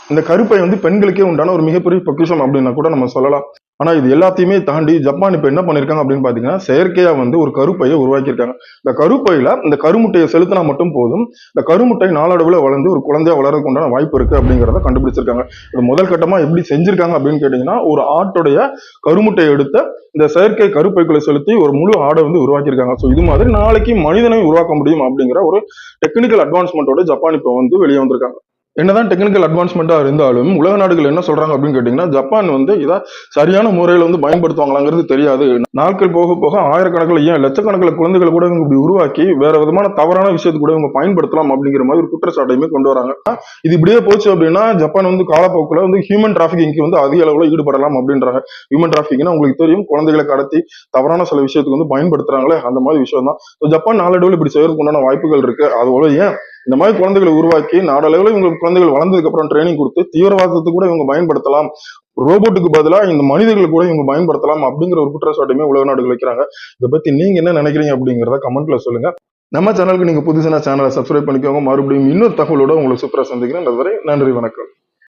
இந்த கருப்பை வந்து பெண்களுக்கே உண்டான ஒரு மிகப்பெரிய பொக்கிஷம் அப்படின்னா கூட நம்ம சொல்லலாம். ஆனா இது எல்லாத்தையுமே தாண்டி ஜப்பான் இப்ப என்ன பண்ணிருக்காங்க அப்படின்னு பாத்தீங்கன்னா, செயற்கையா வந்து ஒரு கருப்பையை உருவாக்கியிருக்காங்க. இந்த கருப்பையில இந்த கருமுட்டையை செலுத்தினா மட்டும் போதும், இந்த கருமுட்டை நாளடைவுல வளர்ந்து ஒரு குழந்தையா வளர்றதுக்கு உண்டான வாய்ப்பு இருக்கு அப்படிங்கிறத கண்டுபிடிச்சிருக்காங்க. இது முதல் கட்டமா எப்படி செஞ்சிருக்காங்க அப்படின்னு கேட்டீங்கன்னா, ஒரு ஆட்டுடைய கருமுட்டையை எடுத்த இந்த செயற்கை கருப்பைக்குள்ள செலுத்தி ஒரு முழு ஆடை வந்து உருவாக்கியிருக்காங்க. ஸோ இது மாதிரி நாளைக்கு மனிதனை உருவாக்க முடியும் அப்படிங்கிற ஒரு டெக்னிக்கல் அட்வான்ஸ்மெண்ட்டோட ஜப்பான் இப்போ வந்து வெளியே வந்திருக்காங்க. என்னதான் டெக்னிக்கல் அட்வான்ஸ்மெண்டா இருந்தாலும் உலக நாடுகள் என்ன சொல்றாங்க அப்படின்னு கேட்டீங்கன்னா, ஜப்பான் வந்து இதை சரியான முறையில வந்து பயன்படுத்துவாங்களாங்கிறது தெரியாது. நாட்கள் போக போக ஆயிரக்கணக்கில் ஏன் லட்சக்கணக்கில் குழந்தைகளை கூட இவங்க இப்படி உருவாக்கி வேற விதமான தவறான விஷயத்துக்கு கூட இவங்க பயன்படுத்தலாம் அப்படிங்கிற மாதிரி ஒரு குற்றச்சாட்டையுமே கொண்டு வராங்க. இது இப்படியே போச்சு அப்படின்னா ஜப்பான் வந்து காலப்போக்கில் வந்து ஹியூமன் டிராபிகிங்க்கு வந்து அதிக அளவுல ஈடுபடலாம் அப்படின்றாங்க. ஹியூமன் டிராபிக்னா உங்களுக்கு தெரியும், குழந்தைகளை கடத்தி தவறான சில விஷயத்துக்கு வந்து பயன்படுத்துறாங்களே அந்த மாதிரி விஷயம் தான். ஜப்பான் நாளடைவில் இப்படி செய்யறதுக்கு உண்டான வாய்ப்புகள் இருக்கு. அதோட ஏன் இந்த மாதிரி குழந்தைகளை உருவாக்கி நாடளவில் இவங்க குழந்தைகள் வளர்ந்ததுக்கு அப்புறம் ட்ரைனிங் கொடுத்து தீவிரவாதத்துக்கு கூட இவங்க பயன்படுத்தலாம், ரோபோட்டுக்கு பதிலாக இந்த மனிதர்கள் கூட இவங்க பயன்படுத்தலாம் அப்படிங்கிற ஒரு குற்றச்சாட்டுமே உலக நாடுகள் வைக்கிறாங்க. இதை பத்தி நீங்க என்ன நினைக்கிறீங்க அப்படிங்கிறத கமெண்ட்ல சொல்லுங்க. நம்ம சேனலுக்கு நீங்க புதுசான சேனலை சப்ஸ்கிரைப் பண்ணிக்கோங்க. மறுபடியும் இன்னொரு தகவலோட உங்களுக்கு சூப்பரா சந்திக்கிறேன். அதுவரை நன்றி, வணக்கம்.